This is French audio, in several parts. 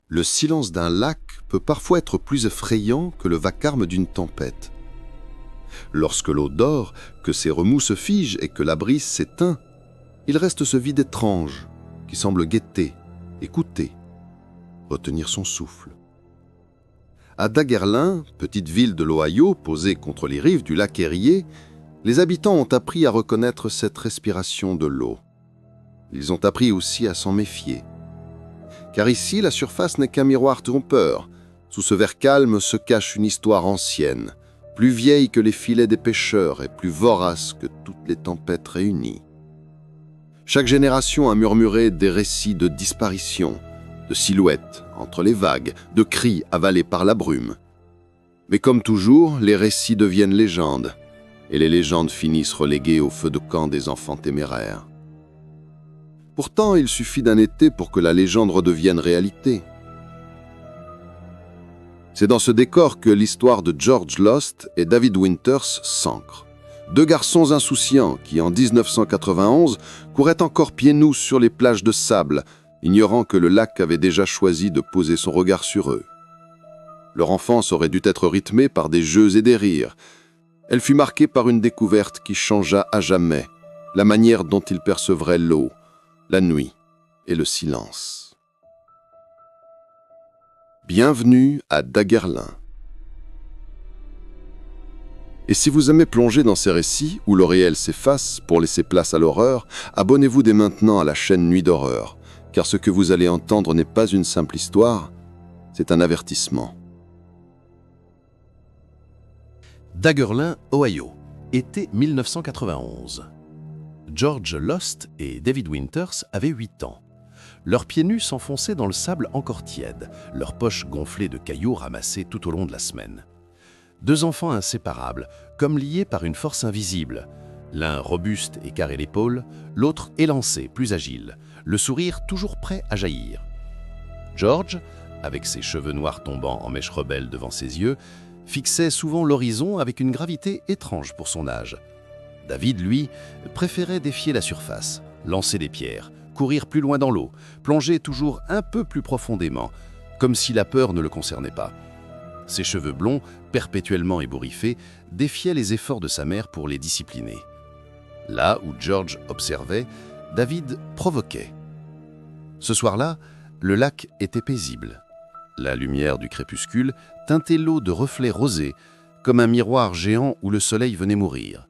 Le silence d'un lac peut parfois être plus effrayant que le vacarme d'une tempête. Lorsque l'eau dort, que ses remous se figent et que la brise s'éteint, il reste ce vide étrange qui semble guetter, écouter, retenir son souffle. À Daguerlin, petite ville de l'Ohio posée contre les rives du lac Erie, les habitants ont appris à reconnaître cette respiration de l'eau. Ils ont appris aussi à s'en méfier. Car ici, la surface n'est qu'un miroir trompeur. Sous ce verre calme se cache une histoire ancienne, plus vieille que les filets des pêcheurs et plus vorace que toutes les tempêtes réunies. Chaque génération a murmuré des récits de disparition, de silhouettes entre les vagues, de cris avalés par la brume. Mais comme toujours, les récits deviennent légendes, et les légendes finissent reléguées au feu de camp des enfants téméraires. Pourtant, il suffit d'un été pour que la légende redevienne réalité. C'est dans ce décor que l'histoire de George Lost et David Winters s'ancre. Deux garçons insouciants qui, en 1991, couraient encore pieds nus sur les plages de sable, ignorant que le lac avait déjà choisi de poser son regard sur eux. Leur enfance aurait dû être rythmée par des jeux et des rires. Elle fut marquée par une découverte qui changea à jamais la manière dont ils percevraient l'eau, la nuit et le silence. Bienvenue à Daguerlin. Et si vous aimez plonger dans ces récits où le réel s'efface pour laisser place à l'horreur, abonnez-vous dès maintenant à la chaîne Nuit d'horreur, car ce que vous allez entendre n'est pas une simple histoire, c'est un avertissement. Daguerlin, Ohio, été 1991. George Lost et David Winters avaient 8 ans. Leurs pieds nus s'enfonçaient dans le sable encore tiède, leurs poches gonflées de cailloux ramassés tout au long de la semaine. Deux enfants inséparables, comme liés par une force invisible. L'un robuste et carré l'épaule, l'autre élancé, plus agile, le sourire toujours prêt à jaillir. George, avec ses cheveux noirs tombant en mèches rebelles devant ses yeux, fixait souvent l'horizon avec une gravité étrange pour son âge. David, lui, préférait défier la surface, lancer des pierres, courir plus loin dans l'eau, plonger toujours un peu plus profondément, comme si la peur ne le concernait pas. Ses cheveux blonds, perpétuellement ébouriffés, défiaient les efforts de sa mère pour les discipliner. Là où George observait, David provoquait. Ce soir-là, le lac était paisible. La lumière du crépuscule teintait l'eau de reflets rosés, comme un miroir géant où le soleil venait mourir.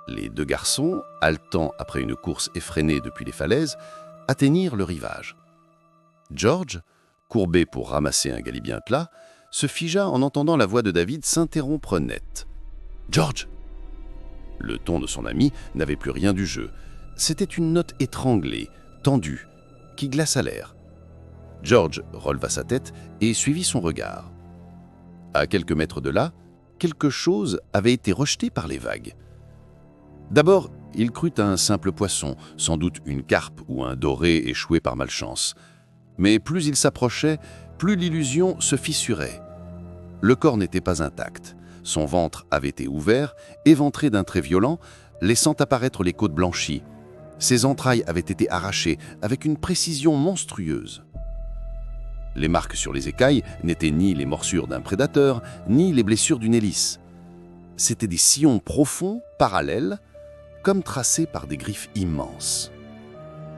Les deux garçons, haletant après une course effrénée depuis les falaises, atteignirent le rivage. George, courbé pour ramasser un galibien plat, se figea en entendant la voix de David s'interrompre net. « George !» Le ton de son ami n'avait plus rien du jeu. C'était une note étranglée, tendue, qui glaça l'air. George releva sa tête et suivit son regard. À quelques mètres de là, quelque chose avait été rejeté par les vagues. D'abord, il crut à un simple poisson, sans doute une carpe ou un doré échoué par malchance. Mais plus il s'approchait, plus l'illusion se fissurait. Le corps n'était pas intact. Son ventre avait été ouvert, éventré d'un trait violent, laissant apparaître les côtes blanchies. Ses entrailles avaient été arrachées avec une précision monstrueuse. Les marques sur les écailles n'étaient ni les morsures d'un prédateur, ni les blessures d'une hélice. C'étaient des sillons profonds, parallèles, comme tracés par des griffes immenses.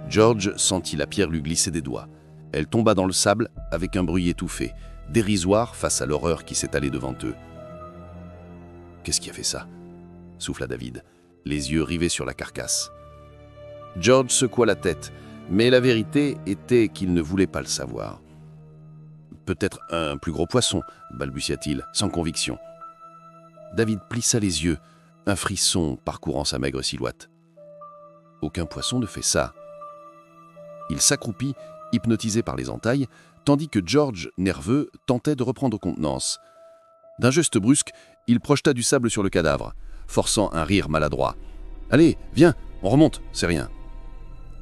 George sentit la pierre lui glisser des doigts. Elle tomba dans le sable avec un bruit étouffé, dérisoire face à l'horreur qui s'étalait devant eux. « Qu'est-ce qui a fait ça ?» souffla David, les yeux rivés sur la carcasse. George secoua la tête, mais la vérité était qu'il ne voulait pas le savoir. « Peut-être un plus gros poisson » balbutia-t-il, sans conviction. David plissa les yeux, un frisson parcourant sa maigre silhouette. « Aucun poisson ne fait ça. » Il s'accroupit, hypnotisé par les entailles, tandis que George, nerveux, tentait de reprendre contenance. D'un geste brusque, il projeta du sable sur le cadavre, forçant un rire maladroit. « Allez, viens, on remonte, c'est rien. »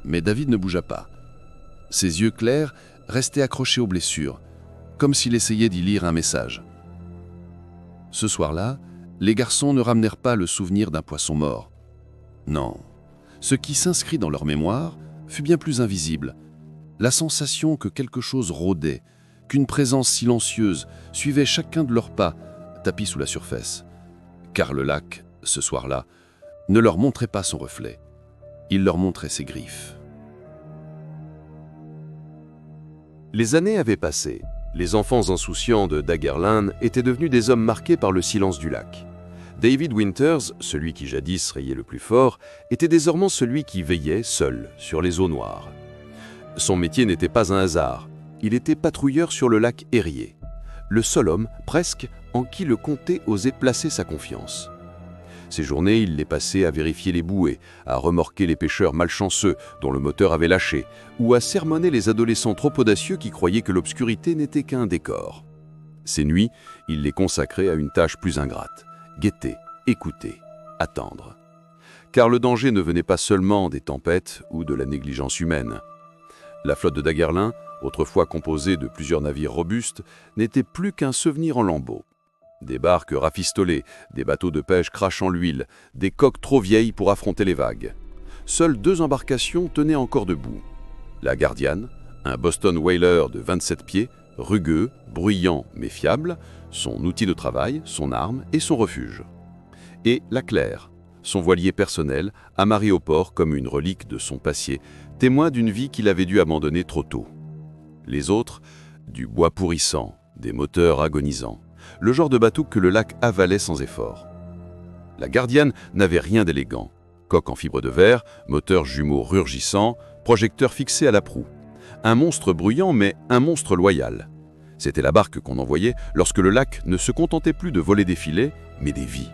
Mais David ne bougea pas. Ses yeux clairs restaient accrochés aux blessures, comme s'il essayait d'y lire un message. Ce soir-là, les garçons ne ramenèrent pas le souvenir d'un poisson mort. Non, ce qui s'inscrit dans leur mémoire fut bien plus invisible. La sensation que quelque chose rôdait, qu'une présence silencieuse suivait chacun de leurs pas, tapis sous la surface. Car le lac, ce soir-là, ne leur montrait pas son reflet. Il leur montrait ses griffes. Les années avaient passé. Les enfants insouciants de Daggerland étaient devenus des hommes marqués par le silence du lac. David Winters, celui qui jadis rayait le plus fort, était désormais celui qui veillait seul sur les eaux noires. Son métier n'était pas un hasard. Il était patrouilleur sur le lac Erie, le seul homme, presque, en qui le comté osait placer sa confiance. Ces journées, il les passait à vérifier les bouées, à remorquer les pêcheurs malchanceux dont le moteur avait lâché, ou à sermonner les adolescents trop audacieux qui croyaient que l'obscurité n'était qu'un décor. Ces nuits, il les consacrait à une tâche plus ingrate: guetter, écouter, attendre. Car le danger ne venait pas seulement des tempêtes ou de la négligence humaine. La flotte de Daggerland, autrefois composée de plusieurs navires robustes, n'était plus qu'un souvenir en lambeaux. Des barques rafistolées, des bateaux de pêche crachant l'huile, des coques trop vieilles pour affronter les vagues. Seules 2 embarcations tenaient encore debout. La Guardian, un Boston whaler de 27 pieds, rugueux, bruyant mais fiable, son outil de travail, son arme et son refuge. Et la Claire, son voilier personnel, amarré au port comme une relique de son passé, témoin d'une vie qu'il avait dû abandonner trop tôt. Les autres, du bois pourrissant, des moteurs agonisants, le genre de bateau que le lac avalait sans effort. La Guardian n'avait rien d'élégant. Coque en fibre de verre, moteur jumeau rugissant, projecteur fixé à la proue. Un monstre bruyant, mais un monstre loyal. C'était la barque qu'on envoyait lorsque le lac ne se contentait plus de voler des filets, mais des vies.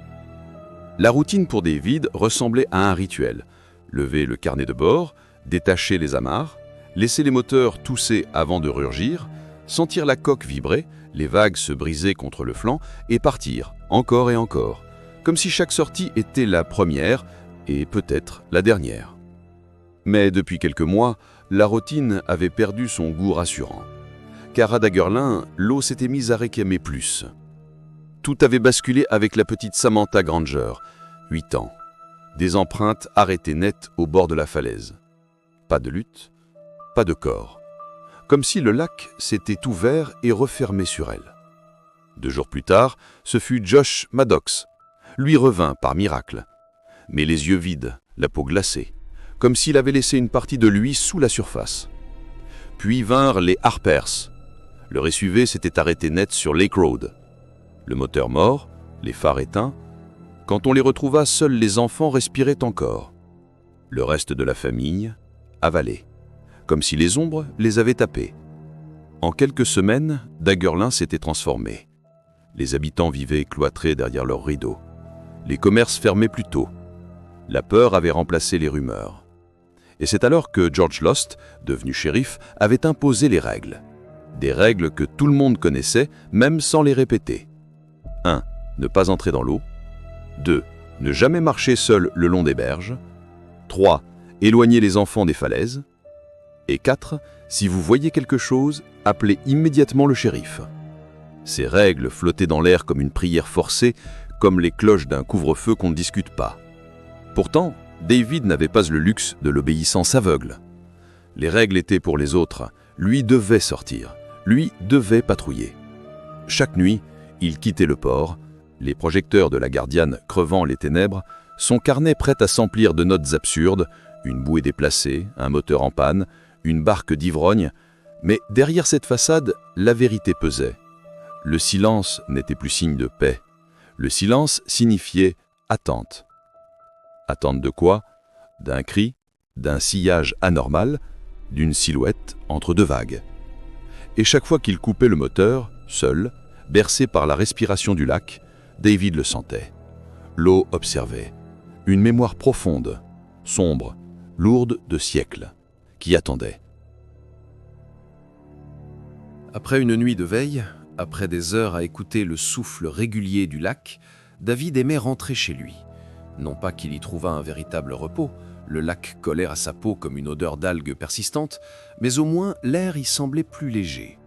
La routine pour David ressemblait à un rituel. Lever le carnet de bord, détacher les amarres, laisser les moteurs tousser avant de rugir, sentir la coque vibrer, les vagues se briser contre le flanc et partir, encore et encore, comme si chaque sortie était la première et peut-être la dernière. Mais depuis quelques mois, la routine avait perdu son goût rassurant. Car à Daggerland, l'eau s'était mise à réclamer plus. Tout avait basculé avec la petite Samantha Granger, 8 ans. Des empreintes arrêtées nettes au bord de la falaise. Pas de lutte, pas de corps. Comme si le lac s'était ouvert et refermé sur elle. 2 jours plus tard, ce fut Josh Maddox. Lui revint par miracle, mais les yeux vides, la peau glacée, comme s'il avait laissé une partie de lui sous la surface. Puis vinrent les Harpers. Le SUV s'était arrêté net sur Lake Road. Le moteur mort, les phares éteints. Quand on les retrouva, seuls les enfants respiraient encore. Le reste de la famille avalé, comme si les ombres les avaient tapés. En quelques semaines, Daggerland s'était transformé. Les habitants vivaient cloîtrés derrière leurs rideaux. Les commerces fermaient plus tôt. La peur avait remplacé les rumeurs. Et c'est alors que George Lost, devenu shérif, avait imposé les règles. Des règles que tout le monde connaissait, même sans les répéter. 1. Ne pas entrer dans l'eau. 2. Ne jamais marcher seul le long des berges. 3. Éloigner les enfants des falaises. Et 4. Si vous voyez quelque chose, appelez immédiatement le shérif. Ces règles flottaient dans l'air comme une prière forcée, comme les cloches d'un couvre-feu qu'on ne discute pas. Pourtant, David n'avait pas le luxe de l'obéissance aveugle. Les règles étaient pour les autres. Lui devait sortir. Lui devait patrouiller. Chaque nuit, il quittait le port, les projecteurs de la Guardian crevant les ténèbres, son carnet prêt à s'emplir de notes absurdes, une bouée déplacée, un moteur en panne, une barque d'ivrogne, mais derrière cette façade, la vérité pesait. Le silence n'était plus signe de paix. Le silence signifiait attente. Attente de quoi? D'un cri, d'un sillage anormal, d'une silhouette entre 2 vagues. Et chaque fois qu'il coupait le moteur, seul, bercé par la respiration du lac, David le sentait. L'eau observait. Une mémoire profonde, sombre, lourde de siècles, qui attendait. Après une nuit de veille, après des heures à écouter le souffle régulier du lac, David aimait rentrer chez lui. Non pas qu'il y trouvât un véritable repos, le lac collait à sa peau comme une odeur d'algues persistante, mais au moins l'air y semblait plus léger.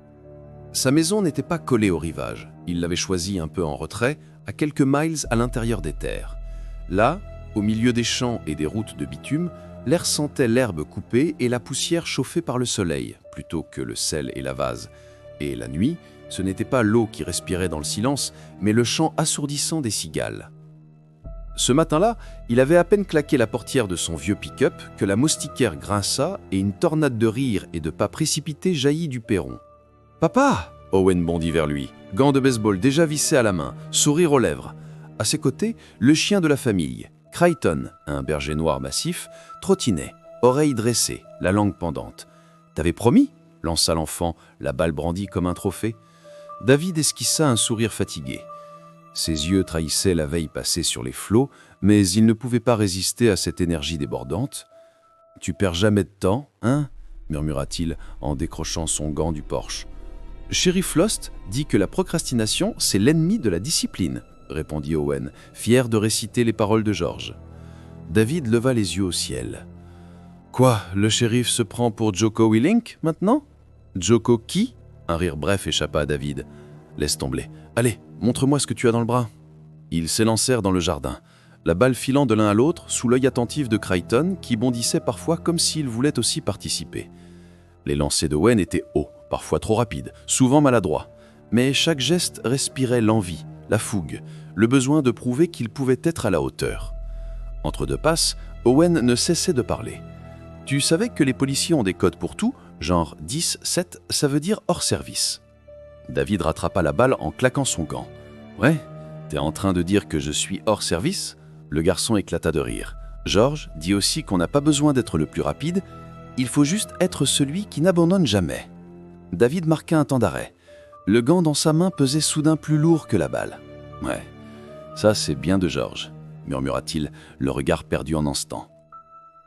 Sa maison n'était pas collée au rivage, il l'avait choisie un peu en retrait, à quelques miles à l'intérieur des terres. Là, au milieu des champs et des routes de bitume, l'air sentait l'herbe coupée et la poussière chauffée par le soleil, plutôt que le sel et la vase, Et la nuit, ce n'était pas l'eau qui respirait dans le silence, mais le chant assourdissant des cigales. Ce matin-là, il avait à peine claqué la portière de son vieux pick-up que la moustiquaire grinça et une tornade de rire et de pas précipités jaillit du perron. « Papa !» Owen bondit vers lui, gants de baseball déjà vissés à la main, sourire aux lèvres. À ses côtés, le chien de la famille, Crichton, un berger noir massif, trottinait, oreilles dressées, la langue pendante. « T'avais promis ?» lança l'enfant, la balle brandie comme un trophée. David esquissa un sourire fatigué. Ses yeux trahissaient la veille passée sur les flots, mais il ne pouvait pas résister à cette énergie débordante. « Tu perds jamais de temps, hein ?» murmura-t-il en décrochant son gant du porche. « Sheriff Lost dit que la procrastination, c'est l'ennemi de la discipline, » répondit Owen, fier de réciter les paroles de George. David leva les yeux au ciel. « Quoi, le shérif se prend pour Joko Willink, maintenant ?»« Joko qui ?» Un rire bref échappa à David. « Laisse tomber. Allez, montre-moi ce que tu as dans le bras. » Ils s'élancèrent dans le jardin, la balle filant de l'un à l'autre sous l'œil attentif de Crichton, qui bondissait parfois comme s'il voulait aussi participer. Les lancers d'Owen étaient hauts, parfois trop rapides, souvent maladroits, mais chaque geste respirait l'envie, la fougue, le besoin de prouver qu'il pouvait être à la hauteur. Entre deux passes, Owen ne cessait de parler. « Tu savais que les policiers ont des codes pour tout, genre 10, 7, ça veut dire hors service. » David rattrapa la balle en claquant son gant. « Ouais, t'es en train de dire que je suis hors service ?» Le garçon éclata de rire. « George dit aussi qu'on n'a pas besoin d'être le plus rapide, il faut juste être celui qui n'abandonne jamais. » David marqua un temps d'arrêt. Le gant dans sa main pesait soudain plus lourd que la balle. « Ouais, ça c'est bien de George, » murmura-t-il, le regard perdu en instant.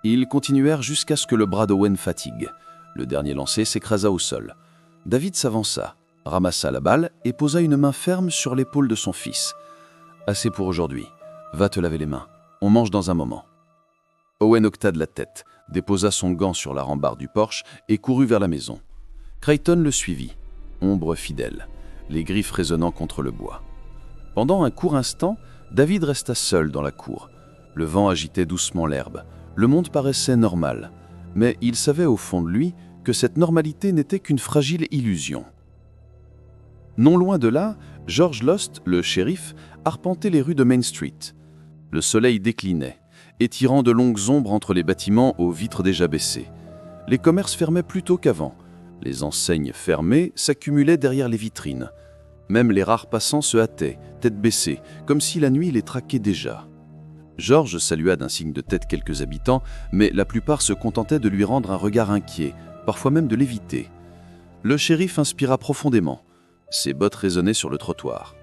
Ils continuèrent jusqu'à ce que le bras d'Owen fatigue. Le dernier lancer s'écrasa au sol. David s'avança, ramassa la balle et posa une main ferme sur l'épaule de son fils. « Assez pour aujourd'hui. Va te laver les mains. On mange dans un moment. » Owen hoqueta de la tête, déposa son gant sur la rambarde du porche et courut vers la maison. Crichton le suivit, ombre fidèle, les griffes résonnant contre le bois. Pendant un court instant, David resta seul dans la cour. Le vent agitait doucement l'herbe. Le monde paraissait normal, mais il savait au fond de lui que cette normalité n'était qu'une fragile illusion. Non loin de là, George Lost, le shérif, arpentait les rues de Main Street. Le soleil déclinait, étirant de longues ombres entre les bâtiments aux vitres déjà baissées. Les commerces fermaient plus tôt qu'avant. Les enseignes fermées s'accumulaient derrière les vitrines. Même les rares passants se hâtaient, tête baissée, comme si la nuit les traquait déjà. George salua d'un signe de tête quelques habitants, mais la plupart se contentaient de lui rendre un regard inquiet, parfois même de l'éviter. Le shérif inspira profondément. Ses bottes résonnaient sur le trottoir.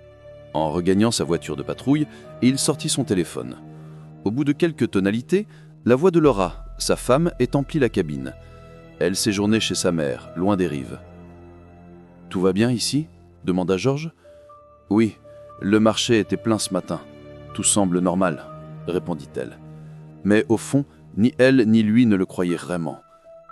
En regagnant sa voiture de patrouille, il sortit son téléphone. Au bout de quelques tonalités, la voix de Laura, sa femme, étemplit la cabine. Elle séjournait chez sa mère, loin des rives. « Tout va bien ici ?» demanda George. « Oui, le marché était plein ce matin. Tout semble normal. » répondit-elle. Mais au fond, ni elle ni lui ne le croyaient vraiment.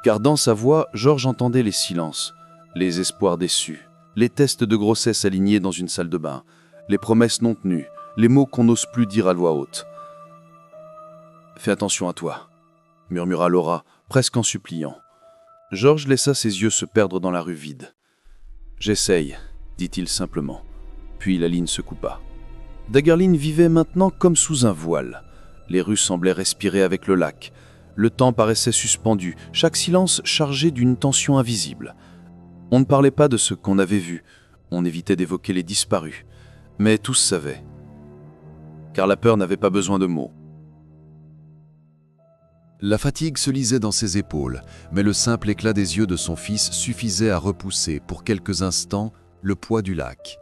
Car dans sa voix, George entendait les silences, les espoirs déçus, les tests de grossesse alignés dans une salle de bain, les promesses non tenues, les mots qu'on n'ose plus dire à voix haute. « Fais attention à toi », murmura Laura, presque en suppliant. George laissa ses yeux se perdre dans la rue vide. « J'essaye », dit-il simplement. Puis la ligne se coupa. Dagger Lane vivait maintenant comme sous un voile. Les rues semblaient respirer avec le lac. Le temps paraissait suspendu, chaque silence chargé d'une tension invisible. On ne parlait pas de ce qu'on avait vu, on évitait d'évoquer les disparus. Mais tous savaient. Car la peur n'avait pas besoin de mots. La fatigue se lisait dans ses épaules, mais le simple éclat des yeux de son fils suffisait à repousser, pour quelques instants, le poids du lac.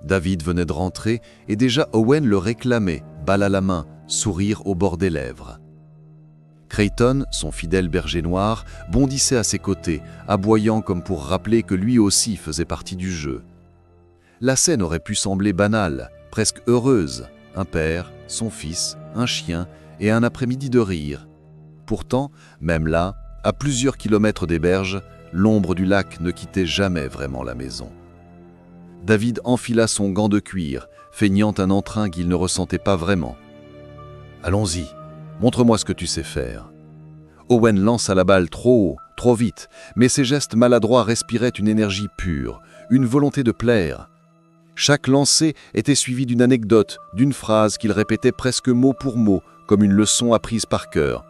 David venait de rentrer et déjà Owen le réclamait, balle à la main, sourire au bord des lèvres. Crichton, son fidèle berger noir, bondissait à ses côtés, aboyant comme pour rappeler que lui aussi faisait partie du jeu. La scène aurait pu sembler banale, presque heureuse, un père, son fils, un chien et un après-midi de rire. Pourtant, même là, à plusieurs kilomètres des berges, l'ombre du lac ne quittait jamais vraiment la maison. David enfila son gant de cuir, feignant un entrain qu'il ne ressentait pas vraiment. « Allons-y, montre-moi ce que tu sais faire. » Owen lança la balle trop haut, trop vite, mais ses gestes maladroits respiraient une énergie pure, une volonté de plaire. Chaque lancer était suivi d'une anecdote, d'une phrase qu'il répétait presque mot pour mot, comme une leçon apprise par cœur.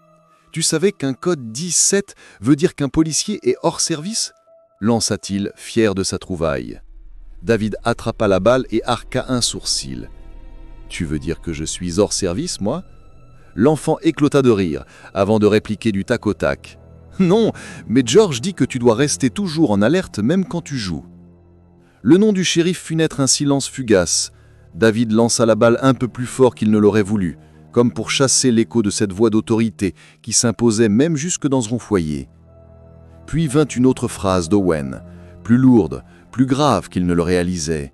« Tu savais qu'un code 17 veut dire qu'un policier est hors service ?» lança-t-il, fier de sa trouvaille. David attrapa la balle et arqua un sourcil. « Tu veux dire que je suis hors service, moi ?» L'enfant éclata de rire, avant de répliquer du tac au tac. « Non, mais George dit que tu dois rester toujours en alerte même quand tu joues. » Le nom du shérif fit naître un silence fugace. David lança la balle un peu plus fort qu'il ne l'aurait voulu, comme pour chasser l'écho de cette voix d'autorité qui s'imposait même jusque dans son foyer. Puis vint une autre phrase d'Owen, plus lourde, plus grave qu'il ne le réalisait.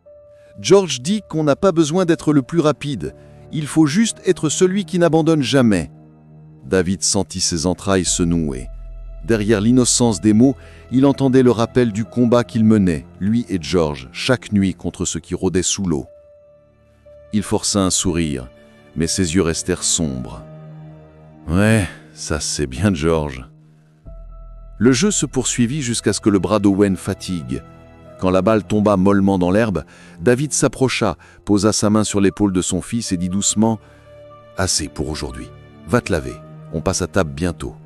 « George dit qu'on n'a pas besoin d'être le plus rapide. Il faut juste être celui qui n'abandonne jamais. » David sentit ses entrailles se nouer. Derrière l'innocence des mots, il entendait le rappel du combat qu'il menait, lui et George, chaque nuit contre ce qui rôdait sous l'eau. Il força un sourire, mais ses yeux restèrent sombres. « Ouais, ça c'est bien George. » Le jeu se poursuivit jusqu'à ce que le bras d'Owen fatigue. Quand la balle tomba mollement dans l'herbe, David s'approcha, posa sa main sur l'épaule de son fils et dit doucement « Assez pour aujourd'hui. Va te laver. On passe à table bientôt. »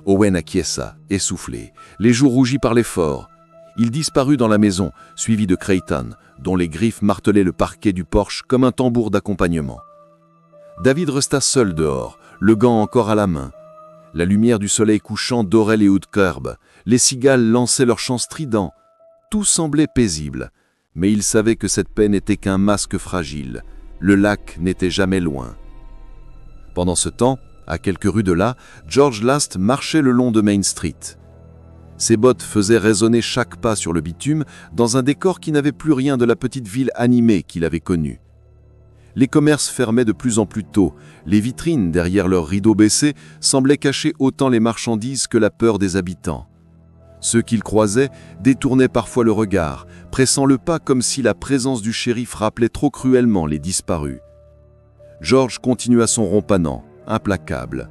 Owen acquiesça, essoufflé, les joues rougies par l'effort. Il disparut dans la maison, suivi de Creighton, dont les griffes martelaient le parquet du porche comme un tambour d'accompagnement. David resta seul dehors, le gant encore à la main. La lumière du soleil couchant dorait les hauts de curb. Les cigales lançaient leurs chants stridents. Tout semblait paisible, mais il savait que cette paix n'était qu'un masque fragile. Le lac n'était jamais loin. Pendant ce temps, à quelques rues de là, George Last marchait le long de Main Street. Ses bottes faisaient résonner chaque pas sur le bitume dans un décor qui n'avait plus rien de la petite ville animée qu'il avait connue. Les commerces fermaient de plus en plus tôt. Les vitrines, derrière leurs rideaux baissés, semblaient cacher autant les marchandises que la peur des habitants. Ceux qu'il croisait détournaient parfois le regard, pressant le pas comme si la présence du shérif rappelait trop cruellement les disparus. George continua son ronpanant, implacable.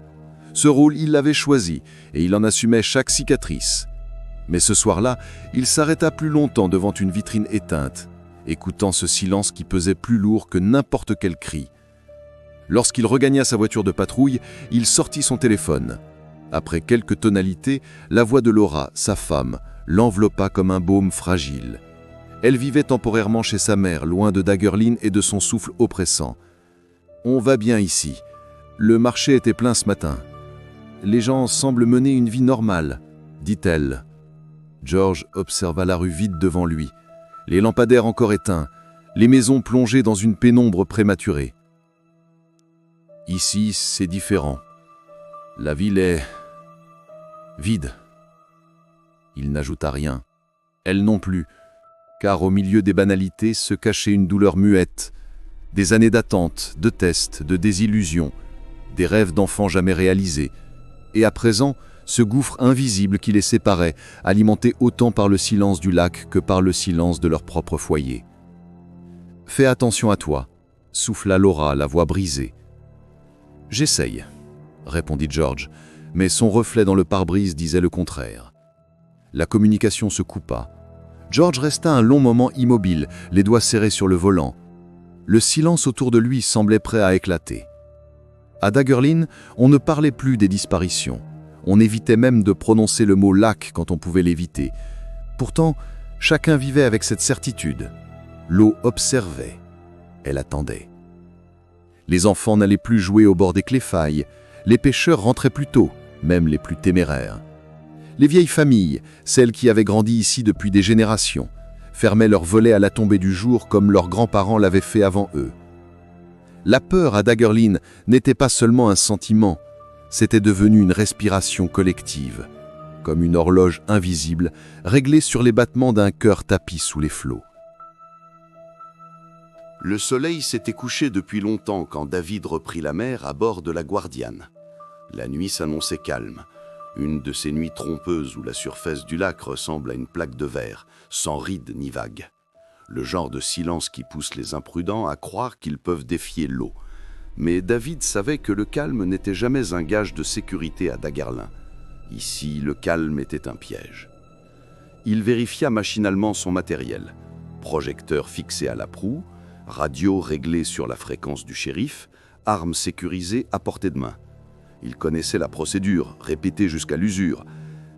Ce rôle, il l'avait choisi, et il en assumait chaque cicatrice. Mais ce soir-là, il s'arrêta plus longtemps devant une vitrine éteinte, écoutant ce silence qui pesait plus lourd que n'importe quel cri. Lorsqu'il regagna sa voiture de patrouille, il sortit son téléphone. Après quelques tonalités, la voix de Laura, sa femme, l'enveloppa comme un baume fragile. Elle vivait temporairement chez sa mère, loin de Dagger Lynn et de son souffle oppressant. « On va bien ici. Le marché était plein ce matin. Les gens semblent mener une vie normale, » dit-elle. George observa la rue vide devant lui. Les lampadaires encore éteints, les maisons plongées dans une pénombre prématurée. Ici, c'est différent. La ville est vide. Il n'ajouta rien. Elle non plus, car au milieu des banalités se cachait une douleur muette, des années d'attente, de tests, de désillusions, des rêves d'enfants jamais réalisés, et à présent, ce gouffre invisible qui les séparait, alimenté autant par le silence du lac que par le silence de leur propre foyer. « Fais attention à toi », souffla Laura, la voix brisée. « J'essaye », répondit George, mais son reflet dans le pare-brise disait le contraire. La communication se coupa. George resta un long moment immobile, les doigts serrés sur le volant. Le silence autour de lui semblait prêt à éclater. À Dagger Lynn, on ne parlait plus des disparitions. On évitait même de prononcer le mot « lac » quand on pouvait l'éviter. Pourtant, chacun vivait avec cette certitude. L'eau observait. Elle attendait. Les enfants n'allaient plus jouer au bord des cléfailles. Les pêcheurs rentraient plus tôt, même les plus téméraires. Les vieilles familles, celles qui avaient grandi ici depuis des générations, fermaient leurs volets à la tombée du jour comme leurs grands-parents l'avaient fait avant eux. La peur à Dagger Lynn n'était pas seulement un sentiment, c'était devenu une respiration collective, comme une horloge invisible réglée sur les battements d'un cœur tapi sous les flots. Le soleil s'était couché depuis longtemps quand David reprit la mer à bord de la Guardian. La nuit s'annonçait calme, une de ces nuits trompeuses où la surface du lac ressemble à une plaque de verre, sans rides ni vagues. Le genre de silence qui pousse les imprudents à croire qu'ils peuvent défier l'eau. Mais David savait que le calme n'était jamais un gage de sécurité à Daguerlin. Ici, le calme était un piège. Il vérifia machinalement son matériel. Projecteur fixé à la proue, radio réglée sur la fréquence du shérif, armes sécurisées à portée de main. Il connaissait la procédure, répétée jusqu'à l'usure.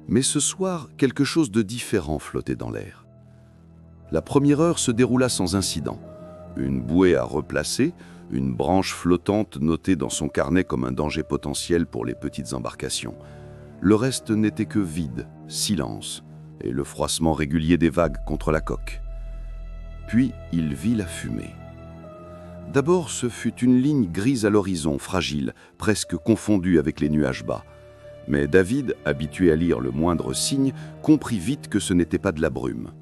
Mais ce soir, quelque chose de différent flottait dans l'air. La première heure se déroula sans incident. Une bouée à replacer, une branche flottante notée dans son carnet comme un danger potentiel pour les petites embarcations. Le reste n'était que vide, silence, et le froissement régulier des vagues contre la coque. Puis il vit la fumée. D'abord, ce fut une ligne grise à l'horizon, fragile, presque confondue avec les nuages bas. Mais David, habitué à lire le moindre signe, comprit vite que ce n'était pas de la brume.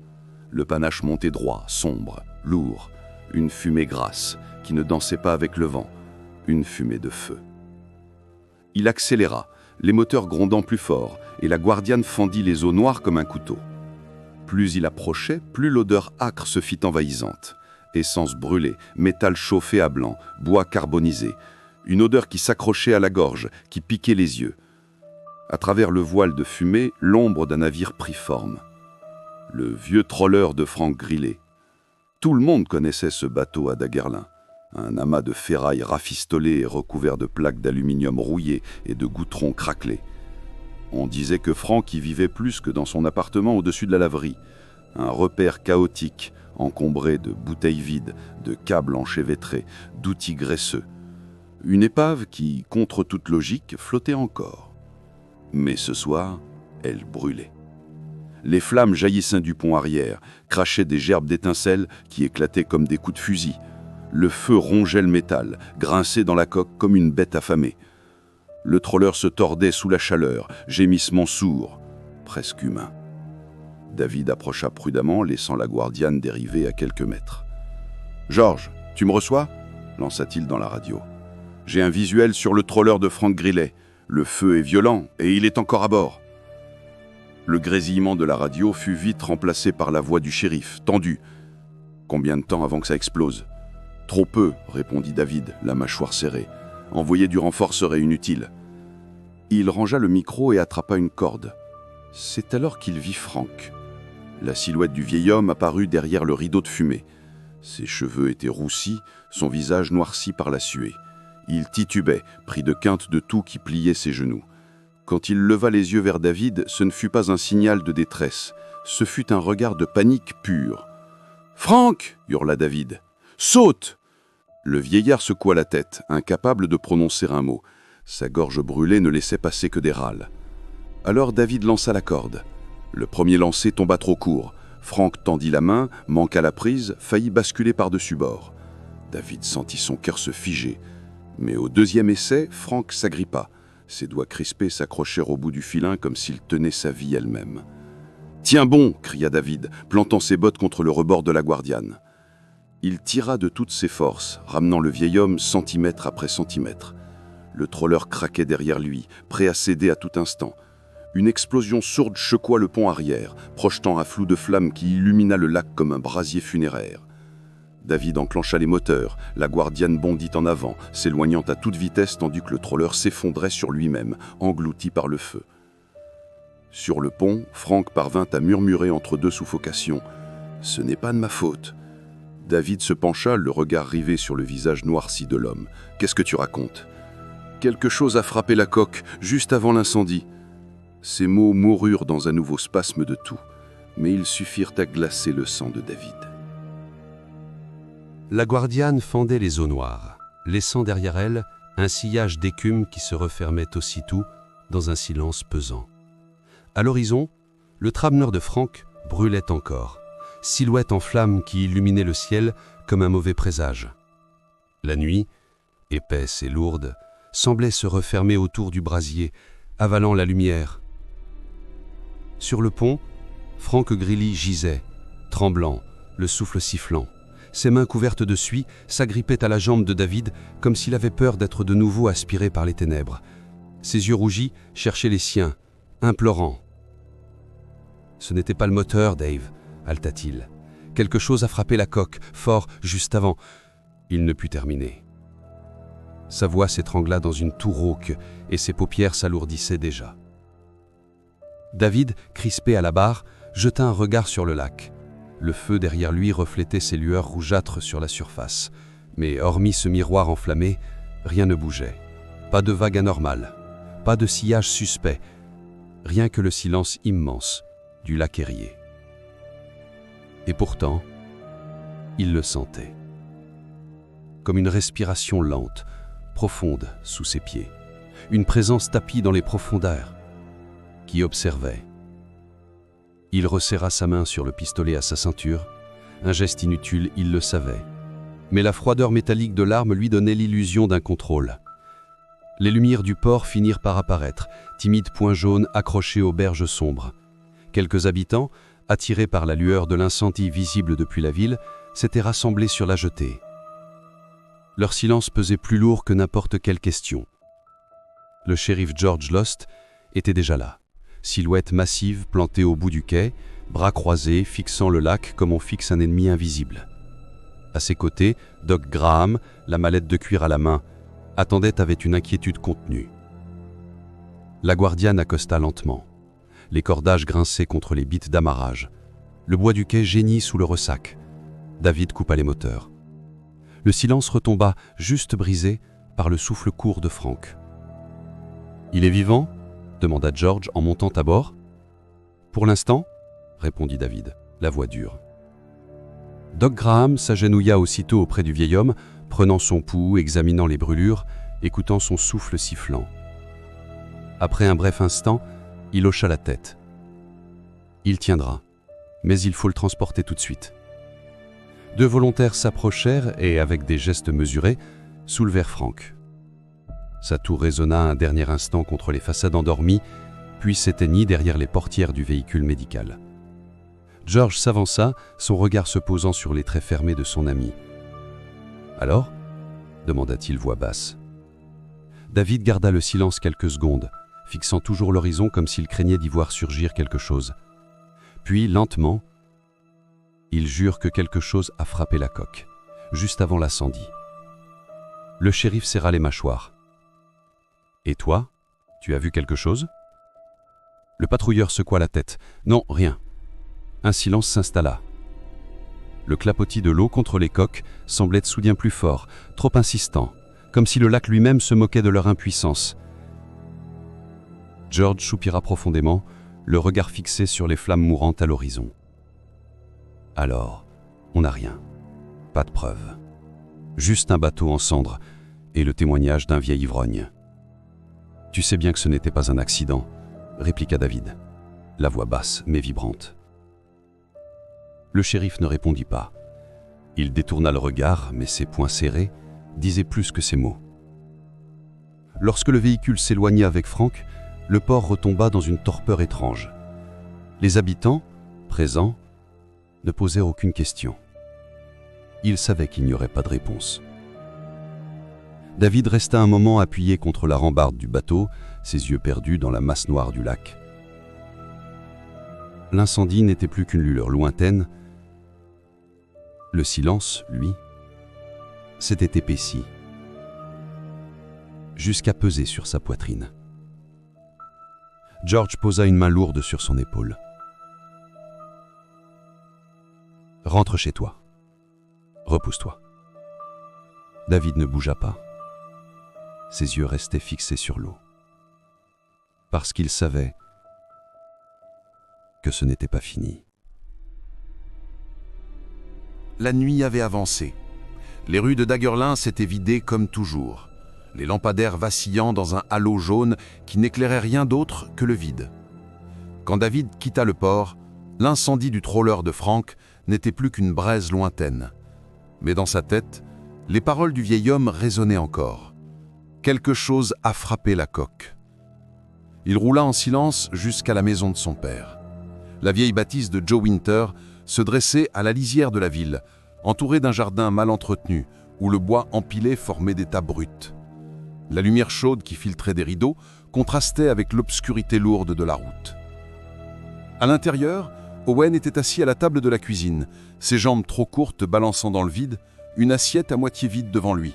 Le panache montait droit, sombre, lourd, une fumée grasse, qui ne dansait pas avec le vent, une fumée de feu. Il accéléra, les moteurs grondant plus fort, et la Guardiane fendit les eaux noires comme un couteau. Plus il approchait, plus l'odeur âcre se fit envahissante. Essence brûlée, métal chauffé à blanc, bois carbonisé, une odeur qui s'accrochait à la gorge, qui piquait les yeux. À travers le voile de fumée, l'ombre d'un navire prit forme. Le vieux trawler de Frank Grillet. Tout le monde connaissait ce bateau à Daguerlin. Un amas de ferraille rafistolé et recouvert de plaques d'aluminium rouillées et de goudrons craquelés. On disait que Frank y vivait plus que dans son appartement au-dessus de la laverie. Un repère chaotique, encombré de bouteilles vides, de câbles enchevêtrés, d'outils graisseux. Une épave qui, contre toute logique, flottait encore. Mais ce soir, elle brûlait. Les flammes jaillissaient du pont arrière, crachaient des gerbes d'étincelles qui éclataient comme des coups de fusil. Le feu rongeait le métal, grinçait dans la coque comme une bête affamée. Le trawler se tordait sous la chaleur, gémissement sourd, presque humain. David approcha prudemment, laissant la Guardiane dériver à quelques mètres. « Georges, tu me reçois ?» lança-t-il dans la radio. « J'ai un visuel sur le trawler de Frank Grillet. Le feu est violent et il est encore à bord. » Le grésillement de la radio fut vite remplacé par la voix du shérif, tendue. « Combien de temps avant que ça explose ?»« Trop peu, » répondit David, la mâchoire serrée. « Envoyer du renfort serait inutile. » Il rangea le micro et attrapa une corde. C'est alors qu'il vit Frank. La silhouette du vieil homme apparut derrière le rideau de fumée. Ses cheveux étaient roussis, son visage noirci par la suée. Il titubait, pris de quinte de toux qui pliait ses genoux. Quand il leva les yeux vers David, ce ne fut pas un signal de détresse. Ce fut un regard de panique pure. « Frank !» hurla David. « Saute !» Le vieillard secoua la tête, incapable de prononcer un mot. Sa gorge brûlée ne laissait passer que des râles. Alors David lança la corde. Le premier lancé tomba trop court. Frank tendit la main, manqua la prise, faillit basculer par-dessus bord. David sentit son cœur se figer. Mais au deuxième essai, Frank s'agrippa. Ses doigts crispés s'accrochèrent au bout du filin comme s'il tenait sa vie elle-même. « Tiens bon !» cria David, plantant ses bottes contre le rebord de la Guardiane. Il tira de toutes ses forces, ramenant le vieil homme centimètre après centimètre. Le trawler craquait derrière lui, prêt à céder à tout instant. Une explosion sourde secoua le pont arrière, projetant un flou de flammes qui illumina le lac comme un brasier funéraire. David enclencha les moteurs, la Guardiane bondit en avant, s'éloignant à toute vitesse tandis que le trawler s'effondrait sur lui-même, englouti par le feu. Sur le pont, Frank parvint à murmurer entre deux suffocations « Ce n'est pas de ma faute ». David se pencha, le regard rivé sur le visage noirci de l'homme. « Qu'est-ce que tu racontes ?»« Quelque chose a frappé la coque, juste avant l'incendie. » Ces mots moururent dans un nouveau spasme de toux, mais ils suffirent à glacer le sang de David. La Guardiane fendait les eaux noires, laissant derrière elle un sillage d'écume qui se refermait aussitôt dans un silence pesant. À l'horizon, le tramneur de Frank brûlait encore, silhouette en flammes qui illuminait le ciel comme un mauvais présage. La nuit, épaisse et lourde, semblait se refermer autour du brasier, avalant la lumière. Sur le pont, Frank Grillet gisait, tremblant, le souffle sifflant. Ses mains couvertes de suie s'agrippaient à la jambe de David comme s'il avait peur d'être de nouveau aspiré par les ténèbres. Ses yeux rougis cherchaient les siens, implorants. « Ce n'était pas le moteur, Dave, » haleta-t-il. « Quelque chose a frappé la coque, fort, juste avant. » Il ne put terminer. Sa voix s'étrangla dans une toux rauque et ses paupières s'alourdissaient déjà. David, crispé à la barre, jeta un regard sur le lac. Le feu derrière lui reflétait ses lueurs rougeâtres sur la surface. Mais hormis ce miroir enflammé, rien ne bougeait. Pas de vague anormale, pas de sillage suspect, rien que le silence immense du lac Erie. Et pourtant, il le sentait. Comme une respiration lente, profonde sous ses pieds. Une présence tapie dans les profondeurs, qui observait. Il resserra sa main sur le pistolet à sa ceinture. Un geste inutile, il le savait. Mais la froideur métallique de l'arme lui donnait l'illusion d'un contrôle. Les lumières du port finirent par apparaître, timides points jaunes accrochés aux berges sombres. Quelques habitants, attirés par la lueur de l'incendie visible depuis la ville, s'étaient rassemblés sur la jetée. Leur silence pesait plus lourd que n'importe quelle question. Le shérif George Lost était déjà là, silhouette massive plantée au bout du quai, bras croisés fixant le lac comme on fixe un ennemi invisible. À ses côtés, Doc Graham, la mallette de cuir à la main, attendait avec une inquiétude contenue. La Guardiane accosta lentement. Les cordages grinçaient contre les bites d'amarrage. Le bois du quai geignit sous le ressac. David coupa les moteurs. Le silence retomba, juste brisé, par le souffle court de Frank. « Il est vivant ?» demanda George en montant à bord. « Pour l'instant » répondit David, la voix dure. Doc Graham s'agenouilla aussitôt auprès du vieil homme, prenant son pouls, examinant les brûlures, écoutant son souffle sifflant. Après un bref instant, il hocha la tête. « Il tiendra, mais il faut le transporter tout de suite. » Deux volontaires s'approchèrent et, avec des gestes mesurés, soulevèrent Frank. Sa toux résonna un dernier instant contre les façades endormies, puis s'éteignit derrière les portières du véhicule médical. George s'avança, son regard se posant sur les traits fermés de son ami. « Alors » demanda-t-il voix basse. David garda le silence quelques secondes, fixant toujours l'horizon comme s'il craignait d'y voir surgir quelque chose. Puis, lentement, il jure que quelque chose a frappé la coque, juste avant l'incendie. Le shérif serra les mâchoires. « Et toi, tu as vu quelque chose ?» Le patrouilleur secoua la tête. « Non, rien. » Un silence s'installa. Le clapotis de l'eau contre les coques semblait soudain plus fort, trop insistant, comme si le lac lui-même se moquait de leur impuissance. George soupira profondément, le regard fixé sur les flammes mourantes à l'horizon. Alors, on n'a rien. Pas de preuve. Juste un bateau en cendres et le témoignage d'un vieil ivrogne. « Tu sais bien que ce n'était pas un accident », répliqua David, la voix basse mais vibrante. Le shérif ne répondit pas. Il détourna le regard, mais ses poings serrés disaient plus que ses mots. Lorsque le véhicule s'éloigna avec Frank, le port retomba dans une torpeur étrange. Les habitants, présents, ne posèrent aucune question. Ils savaient qu'il n'y aurait pas de réponse. David resta un moment appuyé contre la rambarde du bateau, ses yeux perdus dans la masse noire du lac. L'incendie n'était plus qu'une lueur lointaine. Le silence, lui, s'était épaissi, jusqu'à peser sur sa poitrine. George posa une main lourde sur son épaule. « Rentre chez toi. Repousse-toi. » David ne bougea pas. Ses yeux restaient fixés sur l'eau. Parce qu'il savait que ce n'était pas fini. La nuit avait avancé. Les rues de Daguerlin s'étaient vidées comme toujours, les lampadaires vacillant dans un halo jaune qui n'éclairait rien d'autre que le vide. Quand David quitta le port, l'incendie du trawler de Frank n'était plus qu'une braise lointaine. Mais dans sa tête, les paroles du vieil homme résonnaient encore. Quelque chose a frappé la coque. Il roula en silence jusqu'à la maison de son père. La vieille bâtisse de Joe Winter se dressait à la lisière de la ville, entourée d'un jardin mal entretenu, où le bois empilé formait des tas bruts. La lumière chaude qui filtrait des rideaux contrastait avec l'obscurité lourde de la route. À l'intérieur, Owen était assis à la table de la cuisine, ses jambes trop courtes balançant dans le vide, une assiette à moitié vide devant lui.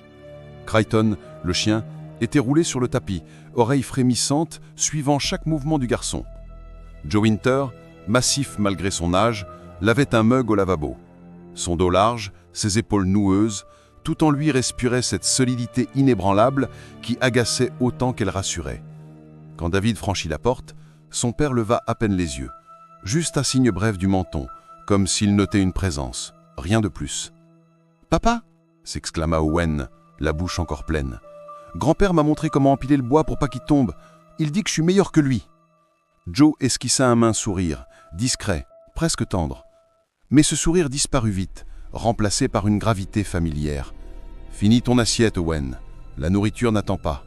Crichton Le chien était roulé sur le tapis, oreilles frémissantes, suivant chaque mouvement du garçon. Joe Winter, massif malgré son âge, lavait un mug au lavabo. Son dos large, ses épaules noueuses, tout en lui respirait cette solidité inébranlable qui agaçait autant qu'elle rassurait. Quand David franchit la porte, son père leva à peine les yeux, juste un signe bref du menton, comme s'il notait une présence, rien de plus. « Papa !» s'exclama Owen, la bouche encore pleine. « Grand-père m'a montré comment empiler le bois pour pas qu'il tombe. Il dit que je suis meilleur que lui. » Joe esquissa un mince sourire, discret, presque tendre. Mais ce sourire disparut vite, remplacé par une gravité familière. « Finis ton assiette, Owen. La nourriture n'attend pas. »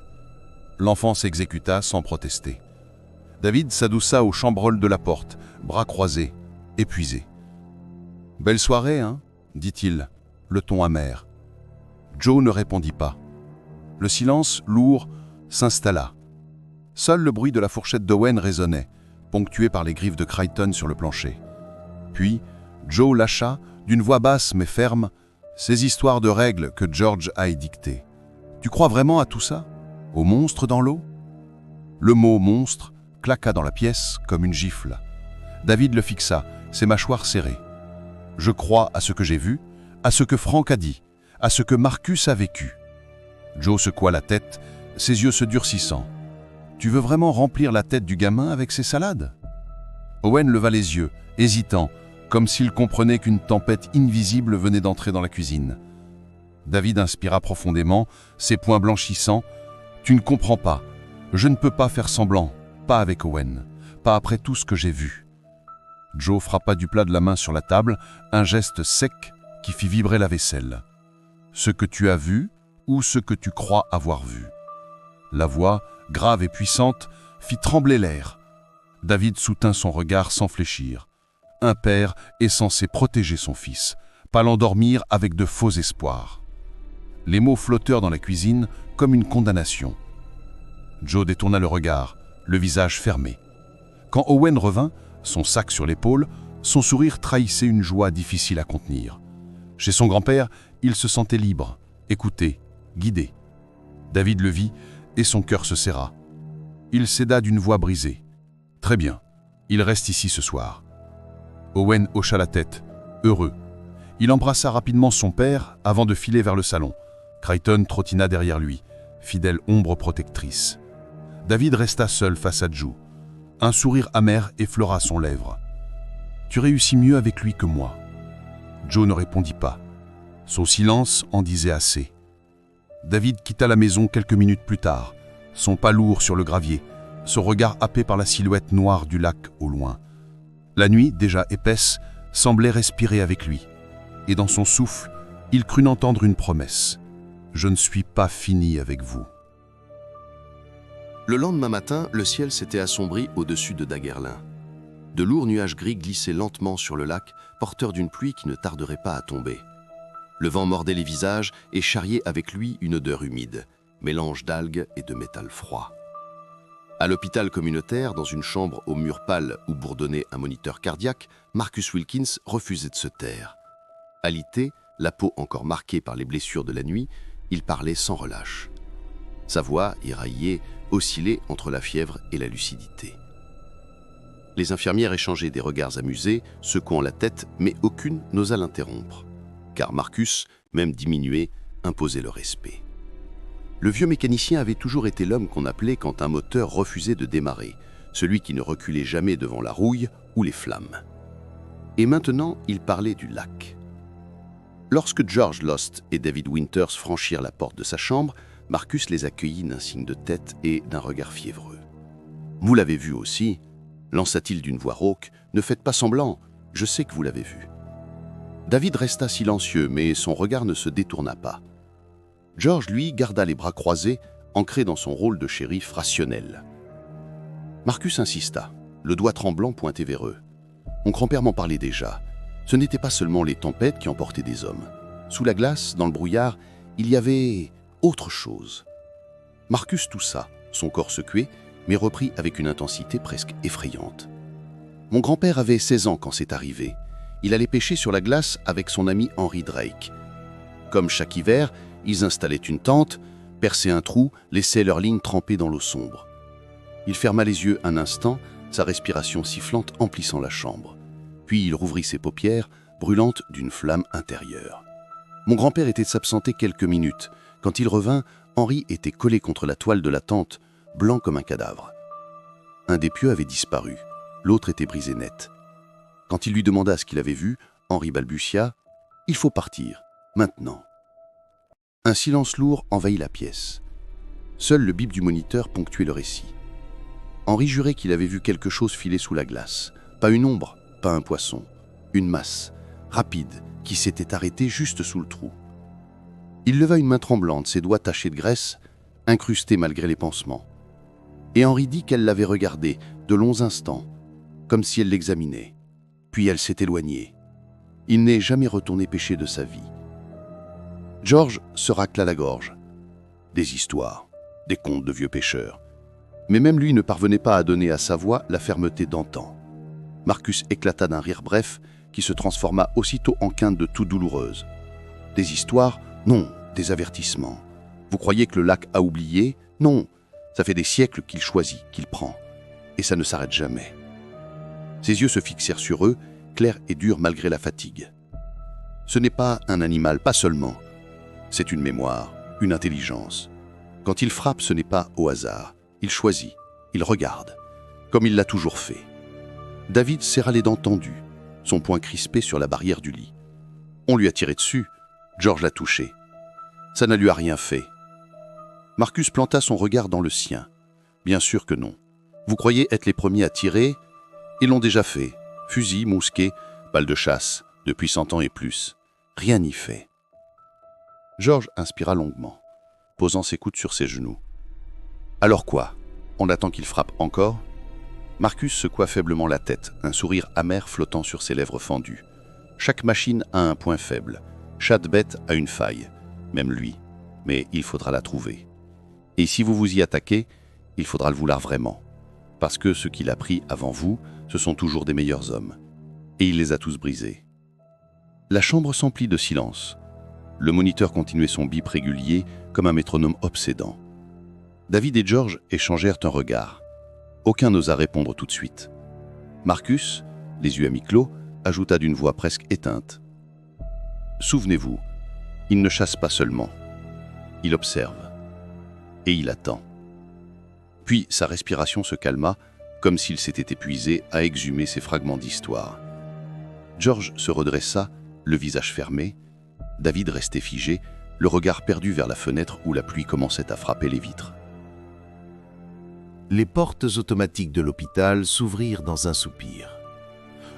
L'enfant s'exécuta sans protester. David s'adouça au chambreol de la porte, bras croisés, épuisé. « Belle soirée, hein ?» dit-il, le ton amer. Joe ne répondit pas. Le silence, lourd, s'installa. Seul le bruit de la fourchette d'Owen résonnait, ponctué par les griffes de Crichton sur le plancher. Puis, Joe lâcha, d'une voix basse mais ferme, ces histoires de règles que George a édictées. « Tu crois vraiment à tout ça ? Au monstre dans l'eau ?» Le mot « monstre » claqua dans la pièce comme une gifle. David le fixa, ses mâchoires serrées. « Je crois à ce que j'ai vu, à ce que Frank a dit, à ce que Marcus a vécu. » Joe secoua la tête, ses yeux se durcissant. « Tu veux vraiment remplir la tête du gamin avec ces salades ?» Owen leva les yeux, hésitant, comme s'il comprenait qu'une tempête invisible venait d'entrer dans la cuisine. David inspira profondément, ses poings blanchissants. « Tu ne comprends pas. Je ne peux pas faire semblant, pas avec Owen, pas après tout ce que j'ai vu. » Joe frappa du plat de la main sur la table, un geste sec qui fit vibrer la vaisselle. « Ce que tu as vu ou ce que tu crois avoir vu ?» La voix, grave et puissante, fit trembler l'air. David soutint son regard sans fléchir. Un père est censé protéger son fils, pas l'endormir avec de faux espoirs. Les mots flottèrent dans la cuisine comme une condamnation. Joe détourna le regard, le visage fermé. Quand Owen revint, son sac sur l'épaule, son sourire trahissait une joie difficile à contenir. Chez son grand-père, il se sentait libre, écouté, guidé. David le vit et son cœur se serra. Il céda d'une voix brisée. « Très bien, il reste ici ce soir. » Owen hocha la tête, heureux. Il embrassa rapidement son père avant de filer vers le salon. Crichton trottina derrière lui, fidèle ombre protectrice. David resta seul face à Joe. Un sourire amer effleura son lèvre. « Tu réussis mieux avec lui que moi. » Joe ne répondit pas. Son silence en disait assez. David quitta la maison quelques minutes plus tard, son pas lourd sur le gravier, son regard happé par la silhouette noire du lac au loin. La nuit, déjà épaisse, semblait respirer avec lui, et dans son souffle, il crut n'entendre une promesse. « Je ne suis pas fini avec vous. » Le lendemain matin, le ciel s'était assombri au-dessus de Daguerlin. De lourds nuages gris glissaient lentement sur le lac, porteurs d'une pluie qui ne tarderait pas à tomber. Le vent mordait les visages et charriait avec lui une odeur humide, mélange d'algues et de métal froid. À l'hôpital communautaire, dans une chambre aux murs pâles où bourdonnait un moniteur cardiaque, Marcus Wilkins refusait de se taire. Alité, la peau encore marquée par les blessures de la nuit, il parlait sans relâche. Sa voix, éraillée, oscillait entre la fièvre et la lucidité. Les infirmières échangeaient des regards amusés, secouant la tête, mais aucune n'osa l'interrompre, car Marcus, même diminué, imposait le respect. Le vieux mécanicien avait toujours été l'homme qu'on appelait quand un moteur refusait de démarrer, celui qui ne reculait jamais devant la rouille ou les flammes. Et maintenant, il parlait du lac. Lorsque George Lost et David Winters franchirent la porte de sa chambre, Marcus les accueillit d'un signe de tête et d'un regard fiévreux. « Vous l'avez vu aussi ?» lança-t-il d'une voix rauque. « Ne faites pas semblant, je sais que vous l'avez vu. » David resta silencieux, mais son regard ne se détourna pas. George, lui, garda les bras croisés, ancré dans son rôle de shérif rationnel. Marcus insista, le doigt tremblant pointé vers eux. Mon grand-père m'en parlait déjà. Ce n'était pas seulement les tempêtes qui emportaient des hommes. Sous la glace, dans le brouillard, il y avait autre chose. Marcus toussa, son corps secoué, mais reprit avec une intensité presque effrayante. Mon grand-père avait 16 ans quand c'est arrivé. Il allait pêcher sur la glace avec son ami Henry Drake. Comme chaque hiver, ils installaient une tente, perçaient un trou, laissaient leurs lignes trempées dans l'eau sombre. Il ferma les yeux un instant, sa respiration sifflante emplissant la chambre. Puis il rouvrit ses paupières, brûlantes d'une flamme intérieure. Mon grand-père était de s'absenter quelques minutes. Quand il revint, Henri était collé contre la toile de la tente, blanc comme un cadavre. Un des pieux avait disparu, l'autre était brisé net. Quand il lui demanda ce qu'il avait vu, Henri balbutia « Il faut partir, maintenant ». Un silence lourd envahit la pièce. Seul le bip du moniteur ponctuait le récit. Henri jurait qu'il avait vu quelque chose filer sous la glace. Pas une ombre, pas un poisson. Une masse, rapide, qui s'était arrêtée juste sous le trou. Il leva une main tremblante, ses doigts tachés de graisse, incrustés malgré les pansements. Et Henri dit qu'elle l'avait regardé de longs instants, comme si elle l'examinait. Puis elle s'est éloignée. Il n'est jamais retourné pêcher de sa vie. George se racla la gorge. Des histoires, des contes de vieux pêcheurs. Mais même lui ne parvenait pas à donner à sa voix la fermeté d'antan. Marcus éclata d'un rire bref qui se transforma aussitôt en quinte de tout douloureuse. Des histoires? Non, des avertissements. Vous croyez que le lac a oublié? Non, ça fait des siècles qu'il choisit, qu'il prend. Et ça ne s'arrête jamais. Ses yeux se fixèrent sur eux, clairs et durs malgré la fatigue. Ce n'est pas un animal, pas seulement. C'est une mémoire, une intelligence. Quand il frappe, ce n'est pas au hasard. Il choisit, il regarde, comme il l'a toujours fait. David serra les dents tendues, son poing crispé sur la barrière du lit. On lui a tiré dessus, George l'a touché. Ça ne lui a rien fait. Marcus planta son regard dans le sien. Bien sûr que non. Vous croyez être les premiers à tirer? Ils l'ont déjà fait. Fusil, mousquet, balle de chasse, depuis 100 ans et plus. Rien n'y fait. George inspira longuement, posant ses coudes sur ses genoux. Alors quoi? On attend qu'il frappe encore? Marcus secoua faiblement la tête, un sourire amer flottant sur ses lèvres fendues. Chaque machine a un point faible. Chaque bête a une faille. Même lui. Mais il faudra la trouver. Et si vous vous y attaquez, il faudra le vouloir vraiment. Parce que ceux qu'il a pris avant vous, ce sont toujours des meilleurs hommes. Et il les a tous brisés. La chambre s'emplit de silence. Le moniteur continuait son bip régulier comme un métronome obsédant. David et George échangèrent un regard. Aucun n'osa répondre tout de suite. Marcus, les yeux à mi-clos, ajouta d'une voix presque éteinte. « Souvenez-vous, il ne chasse pas seulement. Il observe. Et il attend. » Puis sa respiration se calma, comme s'il s'était épuisé à exhumer ces fragments d'histoire. George se redressa, le visage fermé. David restait figé, le regard perdu vers la fenêtre où la pluie commençait à frapper les vitres. Les portes automatiques de l'hôpital s'ouvrirent dans un soupir.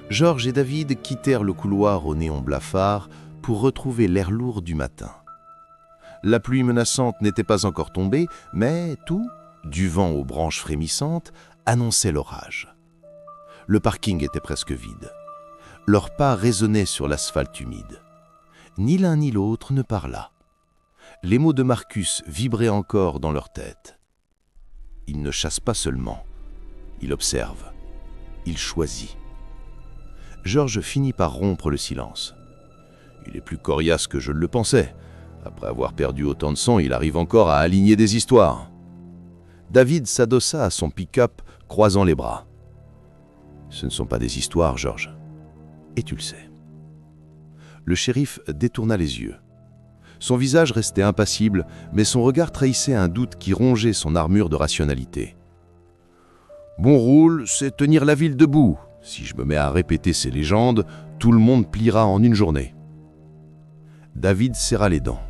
George et David quittèrent le couloir au néon blafard pour retrouver l'air lourd du matin. La pluie menaçante n'était pas encore tombée, mais tout, du vent aux branches frémissantes, annonçait l'orage. Le parking était presque vide. Leurs pas résonnaient sur l'asphalte humide. Ni l'un ni l'autre ne parla. Les mots de Marcus vibraient encore dans leur tête. Il ne chasse pas seulement, il observe, il choisit. George finit par rompre le silence. Il est plus coriace que je ne le pensais. Après avoir perdu autant de sang, il arrive encore à aligner des histoires. David s'adossa à son pick-up, croisant les bras. Ce ne sont pas des histoires, George. Et tu le sais. Le shérif détourna les yeux. Son visage restait impassible, mais son regard trahissait un doute qui rongeait son armure de rationalité. Mon rôle, c'est tenir la ville debout. Si je me mets à répéter ces légendes, tout le monde pliera en une journée. David serra les dents.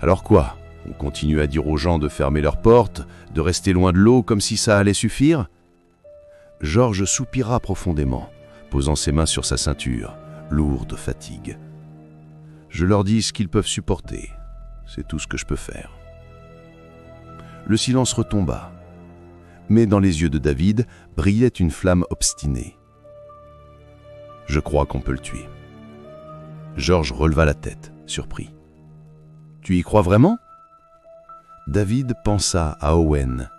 Alors quoi? On continue à dire aux gens de fermer leurs portes, de rester loin de l'eau comme si ça allait suffire? George soupira profondément, posant ses mains sur sa ceinture, lourde de fatigue. Je leur dis ce qu'ils peuvent supporter. C'est tout ce que je peux faire. Le silence retomba. Mais dans les yeux de David brillait une flamme obstinée. Je crois qu'on peut le tuer. George releva la tête, surpris. Tu y crois vraiment? David pensa à Owen,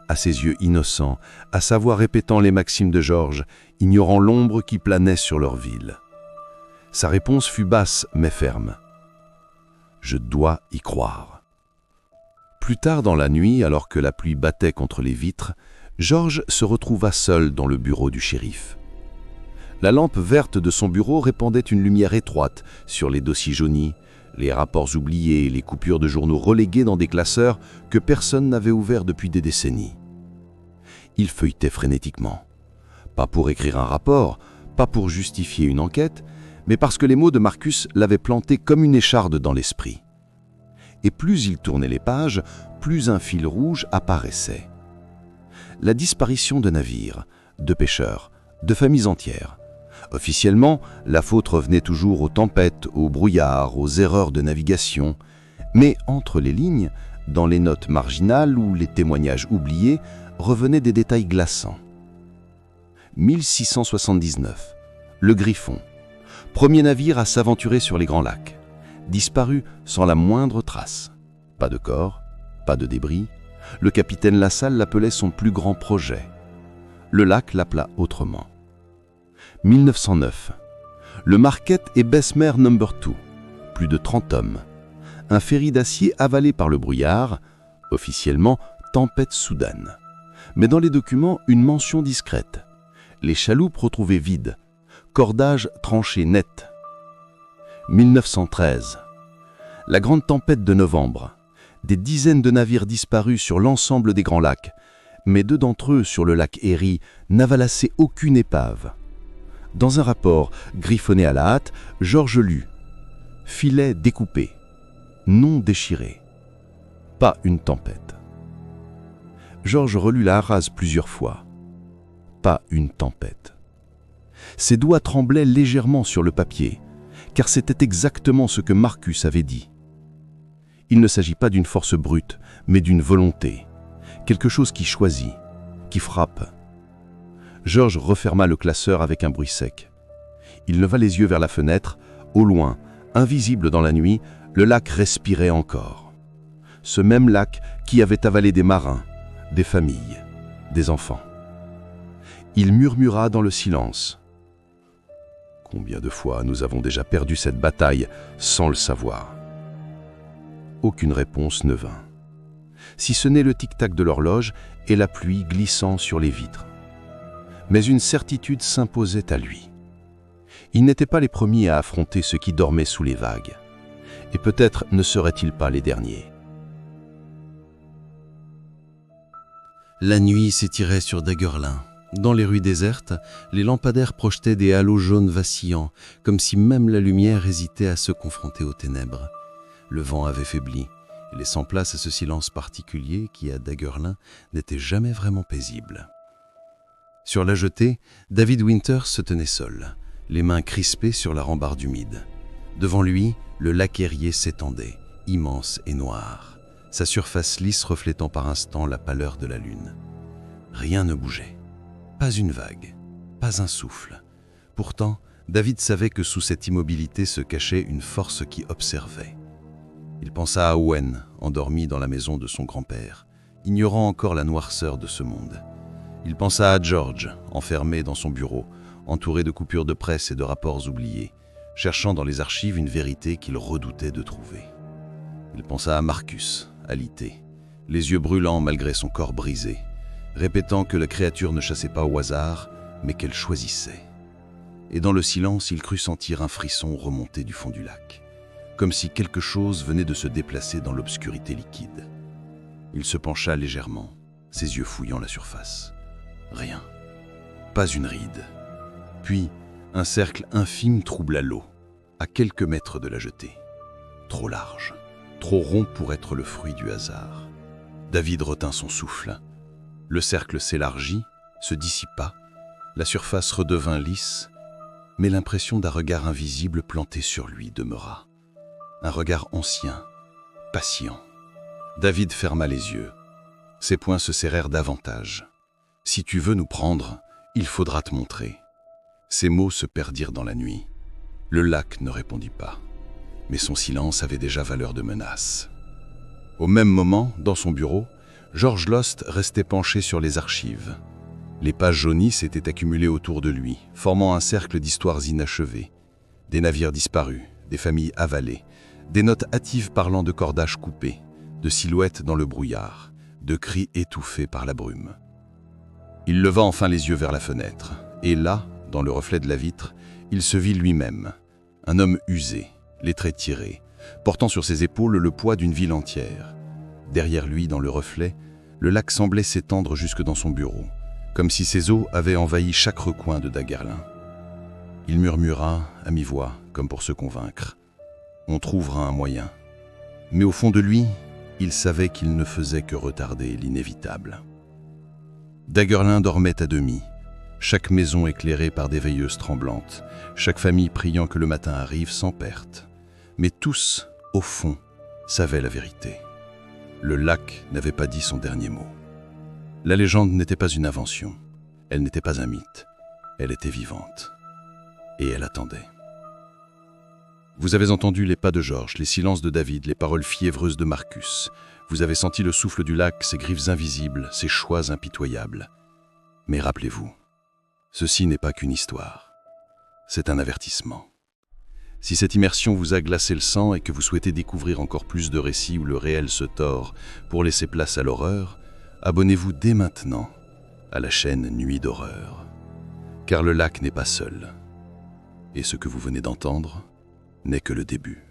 à ses yeux innocents, à sa voix répétant les maximes de George, ignorant l'ombre qui planait sur leur ville. Sa réponse fut basse mais ferme. Je dois y croire. Plus tard dans la nuit, alors que la pluie battait contre les vitres, George se retrouva seul dans le bureau du shérif. La lampe verte de son bureau répandait une lumière étroite sur les dossiers jaunis, les rapports oubliés et les coupures de journaux relégués dans des classeurs que personne n'avait ouverts depuis des décennies. Il feuilletait frénétiquement. Pas pour écrire un rapport, pas pour justifier une enquête, mais parce que les mots de Marcus l'avaient planté comme une écharde dans l'esprit. Et plus il tournait les pages, plus un fil rouge apparaissait. La disparition de navires, de pêcheurs, de familles entières. Officiellement, la faute revenait toujours aux tempêtes, aux brouillards, aux erreurs de navigation. Mais entre les lignes, dans les notes marginales ou les témoignages oubliés, revenaient des détails glaçants. 1679, le Griffon, premier navire à s'aventurer sur les Grands Lacs, disparu sans la moindre trace. Pas de corps, pas de débris. Le capitaine Lassalle l'appelait son plus grand projet. Le lac l'appela autrement. 1909, le Marquette et Bessemer No. 2, plus de 30 hommes. Un ferry d'acier avalé par le brouillard, officiellement tempête soudaine. Mais dans les documents, une mention discrète. Les chaloupes retrouvées vides, cordage tranché net. 1913, la grande tempête de novembre. Des dizaines de navires disparus sur l'ensemble des Grands Lacs, mais 2 d'entre eux sur le lac Erie n'avalassaient aucune épave. Dans un rapport griffonné à la hâte, George lut « Filet découpé, non déchiré, pas une tempête ». George relut la phrase plusieurs fois. Pas une tempête. Ses doigts tremblaient légèrement sur le papier, car c'était exactement ce que Marcus avait dit. Il ne s'agit pas d'une force brute, mais d'une volonté, quelque chose qui choisit, qui frappe. George referma le classeur avec un bruit sec. Il leva les yeux vers la fenêtre. Au loin, invisible dans la nuit, le lac respirait encore. Ce même lac qui avait avalé des marins, des familles, des enfants. Il murmura dans le silence. « Combien de fois nous avons déjà perdu cette bataille sans le savoir ?» Aucune réponse ne vint, si ce n'est le tic-tac de l'horloge et la pluie glissant sur les vitres. Mais une certitude s'imposait à lui. Ils n'étaient pas les premiers à affronter ceux qui dormaient sous les vagues. Et peut-être ne seraient-ils pas les derniers. La nuit s'étirait sur Daggerlin. Dans les rues désertes, les lampadaires projetaient des halos jaunes vacillants, comme si même la lumière hésitait à se confronter aux ténèbres. Le vent avait faibli, laissant place à ce silence particulier qui, à Daggerlin, n'était jamais vraiment paisible. Sur la jetée, David Winters se tenait seul, les mains crispées sur la rambarde humide. Devant lui, le lac Erie s'étendait, immense et noir, sa surface lisse reflétant par instants la pâleur de la lune. Rien ne bougeait, pas une vague, pas un souffle. Pourtant, David savait que sous cette immobilité se cachait une force qui observait. Il pensa à Owen, endormi dans la maison de son grand-père, ignorant encore la noirceur de ce monde. Il pensa à George, enfermé dans son bureau, entouré de coupures de presse et de rapports oubliés, cherchant dans les archives une vérité qu'il redoutait de trouver. Il pensa à Marcus, alité, les yeux brûlants malgré son corps brisé, répétant que la créature ne chassait pas au hasard, mais qu'elle choisissait. Et dans le silence, il crut sentir un frisson remonter du fond du lac, comme si quelque chose venait de se déplacer dans l'obscurité liquide. Il se pencha légèrement, ses yeux fouillant la surface. Rien, pas une ride. Puis, un cercle infime troubla l'eau, à quelques mètres de la jetée. Trop large, trop rond pour être le fruit du hasard. David retint son souffle. Le cercle s'élargit, se dissipa, la surface redevint lisse, mais l'impression d'un regard invisible planté sur lui demeura. Un regard ancien, patient. David ferma les yeux. Ses poings se serrèrent davantage. « Si tu veux nous prendre, il faudra te montrer. » Ces mots se perdirent dans la nuit. Le lac ne répondit pas, mais son silence avait déjà valeur de menace. Au même moment, dans son bureau, George Lost restait penché sur les archives. Les pages jaunies s'étaient accumulées autour de lui, formant un cercle d'histoires inachevées. Des navires disparus, des familles avalées, des notes hâtives parlant de cordages coupés, de silhouettes dans le brouillard, de cris étouffés par la brume. Il leva enfin les yeux vers la fenêtre, et là, dans le reflet de la vitre, il se vit lui-même, un homme usé, les traits tirés, portant sur ses épaules le poids d'une ville entière. Derrière lui, dans le reflet, le lac semblait s'étendre jusque dans son bureau, comme si ses eaux avaient envahi chaque recoin de Daguerlin. Il murmura à mi-voix, comme pour se convaincre. On trouvera un moyen. Mais au fond de lui, il savait qu'il ne faisait que retarder l'inévitable. Daguerlin dormait à demi, chaque maison éclairée par des veilleuses tremblantes, chaque famille priant que le matin arrive sans perte. Mais tous, au fond, savaient la vérité. Le lac n'avait pas dit son dernier mot. La légende n'était pas une invention, elle n'était pas un mythe, elle était vivante. Et elle attendait. Vous avez entendu les pas de Georges, les silences de David, les paroles fiévreuses de Marcus. Vous avez senti le souffle du lac, ses griffes invisibles, ses choix impitoyables. Mais rappelez-vous, ceci n'est pas qu'une histoire. C'est un avertissement. Si cette immersion vous a glacé le sang et que vous souhaitez découvrir encore plus de récits où le réel se tord pour laisser place à l'horreur, abonnez-vous dès maintenant à la chaîne Nuit d'horreur. Car le lac n'est pas seul. Et ce que vous venez d'entendre n'est que le début.